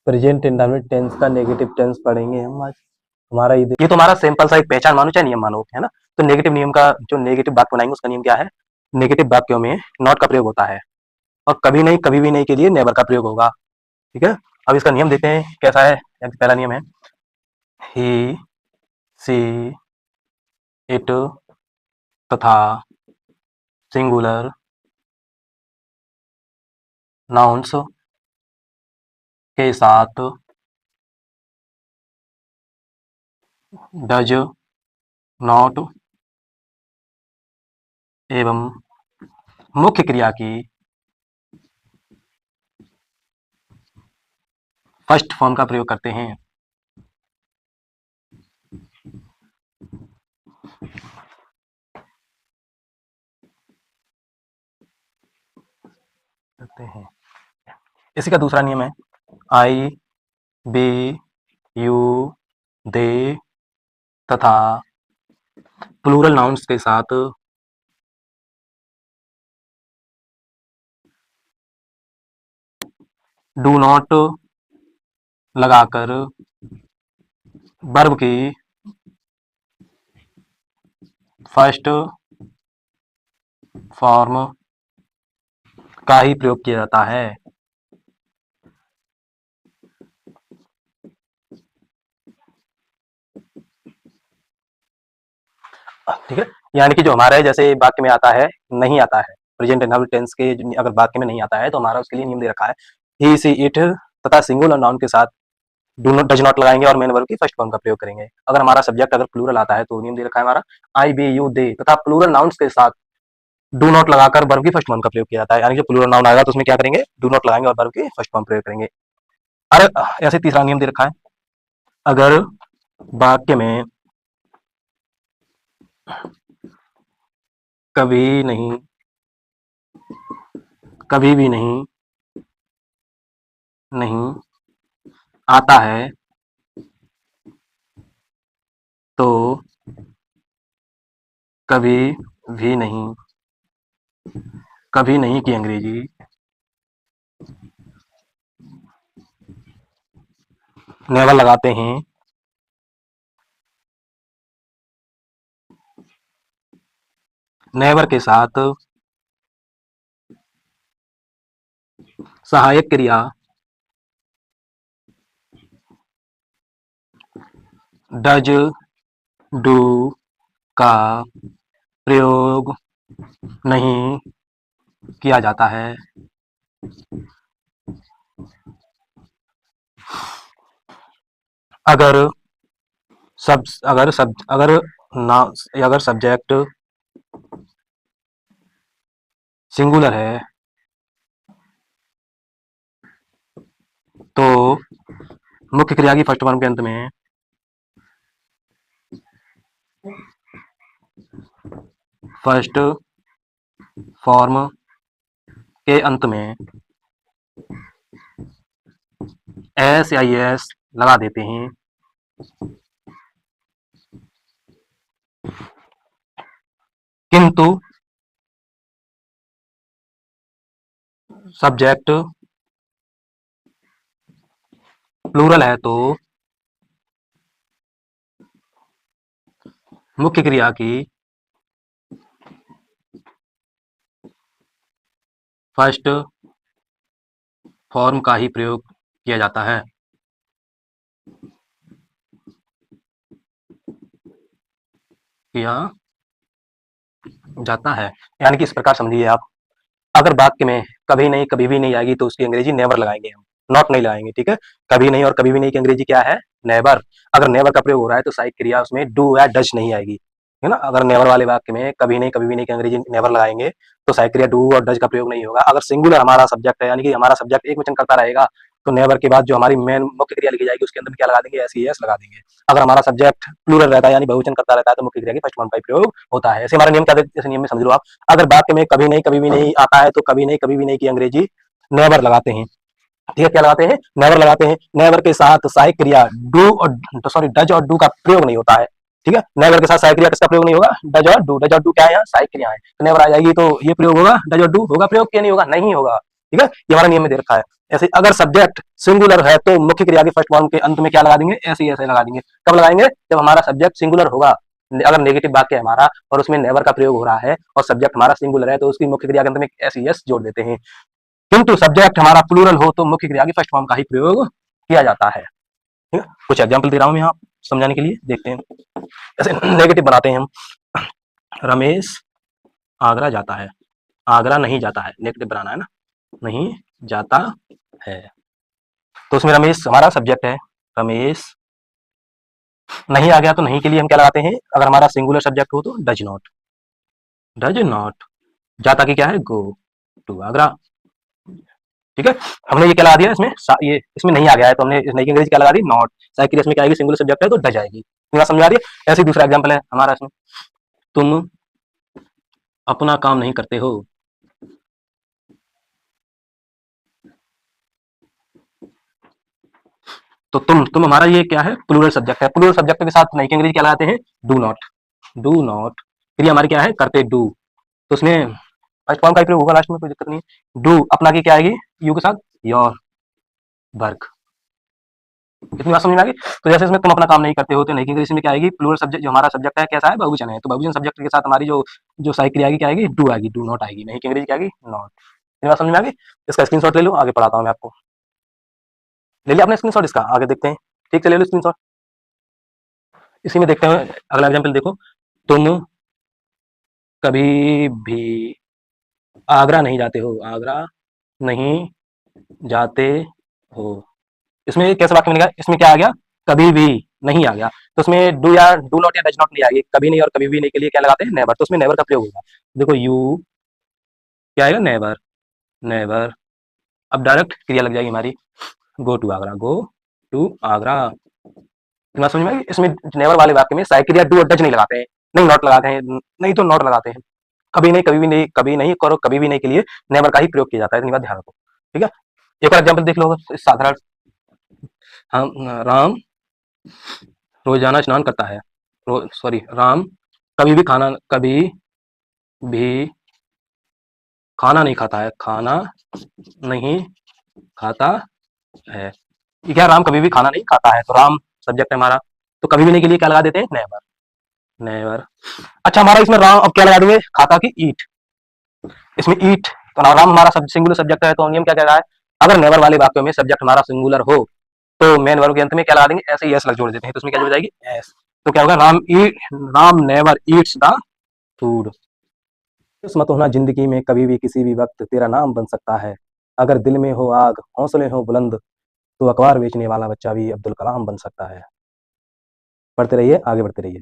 Present indefinite tense का negative tense पढ़ेंगे हम आज। हमारा ये तो हमारा सिंपल सा एक पहचान मानो चाहे नियम मानो, है ना। तो नेगेटिव नियम का जो नेगेटिव वाक्य बनाएंगे उसका नियम क्या है? नेगेटिव वाक्यों में नॉट का प्रयोग होता है और कभी नहीं कभी भी नहीं के लिए नेवर का प्रयोग होगा। ठीक है, अब इसका नियम देखते हैं कैसा है। पहला नियम है ही, सी, इट तथा सिंगुलर नाउन्स के साथ डज नॉट एवं मुख्य क्रिया की फर्स्ट फॉर्म का प्रयोग करते हैं। इसी का दूसरा नियम है आई, बी, यू, दे तथा प्लूरल नाउन्स के साथ डू नॉट लगाकर वर्ब की फर्स्ट फॉर्म का ही प्रयोग किया जाता है। ठीक है, यानी कि जो हमारे जैसे वाक्य में आता है, नहीं आता है, प्रेजेंट इंडेफिनिट टेंस के अगर वाक्य में नहीं आता है तो हमारा उसके लिए नियम दे रखा है ही, सी, इट तथा सिंगुलर नाउन के साथ डू नॉट, डज नॉट लगाएंगे और मेन वर्ब की फर्स्ट फॉर्म का प्रयोग करेंगे। अगर हमारा सब्जेक्ट अगर प्लूरल आता है तो नियम दे रखा है हमारा आई, बी, यू, दे तथा प्लूरल नाउन्स के साथ डू नॉट लगाकर वर्ब की फर्स्ट फॉर्म का प्रयोग किया जाता है। यानी जो प्लूरल नाउन आएगा तो उसमें क्या करेंगे? डू नॉट लगाएंगे और वर्ब की फर्स्ट फॉर्म प्रयोग करेंगे। अरे ऐसे तीसरा नियम दे रखा है अगर वाक्य में कभी नहीं, कभी भी नहीं, नहीं आता है तो कभी भी नहीं, कभी नहीं की अंग्रेजी नेवर लगाते हैं। नेवर के साथ सहायक क्रिया डज, डू का प्रयोग नहीं किया जाता है। अगर अगर सब्जेक्ट सिंगुलर है तो मुख्य क्रिया की फर्स्ट फॉर्म के अंत में फर्स्ट फॉर्म के अंत में एस या एस लगा देते हैं। किंतु सब्जेक्ट प्लूरल है तो मुख्य क्रिया की फर्स्ट फॉर्म का ही प्रयोग किया जाता है। किया जाता है यानी कि इस प्रकार समझिए आप, अगर वाक्य में कभी नहीं कभी भी नहीं आएगी तो उसकी अंग्रेजी नेवर लगाएंगे हम, नॉट नहीं लगाएंगे। ठीक है, कभी नहीं और कभी भी नहीं की अंग्रेजी क्या है? नेवर। अगर नेवर का प्रयोग हो रहा है तो सहायक क्रिया उसमें डू या डज नहीं आएगी, है ना। अगर नेवर वाले वाक्य में कभी नहीं कभी भी नहीं की अंग्रेजी नेवर लगाएंगे तो सहायक क्रिया डू और डज का प्रयोग नहीं होगा। अगर सिंगुलर हमारा सब्जेक्ट है यानी कि हमारा सब्जेक्ट एक वचन करता रहेगा तो नेवर के बाद जो हमारी मेन मुख्य क्रिया लिखी जाएगी उसके अंदर क्या लगा देंगे? ऐसी एस लगा देंगे। अगर हमारा सब्जेक्ट प्लूरल रहता है यानी बहुवचन करता रहता है तो मुख्य क्रिया की फर्स्ट फॉर्म का प्रयोग होता है। ऐसे हमारा नियम क्या देते, इस नियम में समझ लो आप, अगर वाक्य में कभी नहीं कभी भी नहीं आता है तो कभी नहीं कभी भी नहीं की अंग्रेजी नेवर लगाते हैं। ठीक है, क्या लगाते हैं? नेवर लगाते हैं। नेवर के साथ सहायक क्रिया डू और डज और डू का प्रयोग नहीं होता है। ठीक है, नेवर के साथ सहायक क्रिया किसका प्रयोग नहीं होगा? डज और डू। डज और डू क्या है? यहाँ सहायक क्रिया है, तो नेवर आ जाएगी तो ये प्रयोग होगा, डज और डू होगा प्रयोग, क्या नहीं होगा? नहीं होगा। ठीक है, ये हमारा नियम में दे रखा है। ऐसे अगर सब्जेक्ट सिंगुलर है तो मुख्य क्रिया की फर्स्ट फॉर्म के अंत में क्या लगा देंगे, ऐसे ऐसे लगा देंगे। कब लगाएंगे, जब हमारा सब्जेक्ट सिंगुलर होगा। अगर नेगेटिव वाक्य है हमारा और उसमें नेवर का प्रयोग हो रहा है और सब्जेक्ट हमारा सिंगुलर है तो उसकी मुख्य क्रिया के अंत में एस एस जोड़ देते हैं। किंतु सब्जेक्ट हमारा प्लूरल हो तो मुख्य क्रिया की फर्स्ट फॉर्म का ही प्रयोग किया जाता है। ठीक है, कुछ एग्जाम्पल दे रहा हूं मैं यहाँ समझाने के लिए, देखते हैं। ऐसे नेगेटिव बनाते हैं हम। रमेश आगरा जाता है, आगरा नहीं जाता है, नेगेटिव बनाना है ना, नहीं जाता है। तो उसमें रमेश हमारा सब्जेक्ट है, रमेश नहीं आ गया तो नहीं के लिए हम क्या लगाते हैं, अगर हमारा सिंगुलर सब्जेक्ट हो तो डज नॉट, डज नॉट। जाता की क्या है, गो टू आगरा। ठीक है, हमने ये क्या लगा दिया इसमें, ये इसमें नहीं आ गया है तो हमने इस नई की अंग्रेजी क्या लगा दी, नॉट। साइड की इसमें क्या आएगी, सिंगुलर सब्जेक्ट है तो डज आएगी। बात समझ आ रही है। ऐसे ही दूसरा एग्जाम्पल है हमारा इसमें, तुम अपना काम नहीं करते हो, तो तुम हमारा ये क्या है, प्लूरल सब्जेक्ट है। प्लूरल सब्जेक्ट के साथ नई की अंग्रेजी क्या लगाते हैं, डू नॉट, डू नॉट। फिर हमारी क्या है, करते डू, तो उसमें फर्स्ट फॉर्म का ही प्रयोग होगा लास्ट में, कोई दिक्कत नहीं है। डू अपना की क्या आएगी, यू के साथ योर वर्क। इतनी बात समझ में आ गई। तो जैसे इसमें तुम अपना काम नहीं करते हो तो नहीं की अंग्रेजी में क्या आएगी, प्लूरल सब्जेक्ट जो हमारा सब्जेक्ट है कैसा है, बहुवचन है, तो बहुवचन सब्जेक्ट के साथ हमारी जो जो सहायक क्रिया आएगी क्या आएगी, डू आएगी, डू नॉट आएगी। नहीं की अंग्रेजी क्या आएगी, नॉट। इतनी बात समझ में आ गई। इसका स्क्रीनशॉट ले लो, आगे पढ़ाता हूँ मैं आपको। ले लिया आपने स्क्रीनशॉट इसका, आगे देखते हैं। ठीक से ले लो स्क्रीनशॉट। इसी में देखते हैं अगला एग्जाम्पल, देखो तुम कभी भी आगरा नहीं जाते हो, आगरा नहीं जाते हो। इसमें कैसे वाक्य मिलेगा, इसमें क्या आ गया, कभी भी नहीं आ गया, तो उसमें डू या डू नॉट या डज नॉट नहीं आएगी। कभी नहीं और कभी भी नहीं के लिए क्या लगाते हैं, नेवर, तो उसमें नेवर का प्रयोग होगा। देखो यू क्या आएगा, नेवर, नेवर। अब डायरेक्ट क्रिया लग जाएगी हमारी, go to Agra, go to Agra. तुम्हारा समझ में आई? इसमें नेवर वाले वाक्य में सहायक क्रिया डू और डज नहीं लगाते हैं, नहीं नॉट लगाते हैं, नहीं तो नॉट लगाते हैं। कभी नहीं, कभी भी नहीं, कभी नहीं करो कभी भी नहीं के लिए नेवर का ही प्रयोग किया जाता है, इतनी बात ध्यान रखो। ठीक है, एक और एग्जाम्पल देख लो साधारण। हम राम रोजाना स्नान करता है, सॉरी राम कभी भी खाना नहीं खाता है, खाना नहीं खाता है। ये क्या, राम कभी भी खाना नहीं खाता है, तो राम सब्जेक्ट है हमारा, तो कभी भी नहीं के लिए क्या लगा देते हैं, नेवर, नेवर। अच्छा हमारा इसमें राम अब क्या लगा देंगे, खाता की ईट, इसमें ईट, तो राम हमारा सिंगुलर सब्जेक्ट है, तो नियम क्या कह रहा है, अगर नेवर वाले वाक्यों में सब्जेक्ट हमारा सिंगुलर हो तो मेन वर्ब के अंत में क्या लगा देंगे, ऐसे ही एस लग जोड़ देते हैं, तो उसमें क्या जुड़ जाएगी, एस। तो क्या होगा, Ram never eats the food. मत होना जिंदगी में कभी भी किसी भी वक्त तेरा नाम बन सकता है, अगर दिल में हो आग हौसले हो बुलंद तो अखबार बेचने वाला बच्चा भी अब्दुल कलाम बन सकता है। पढ़ते रहिए, आगे बढ़ते रहिए।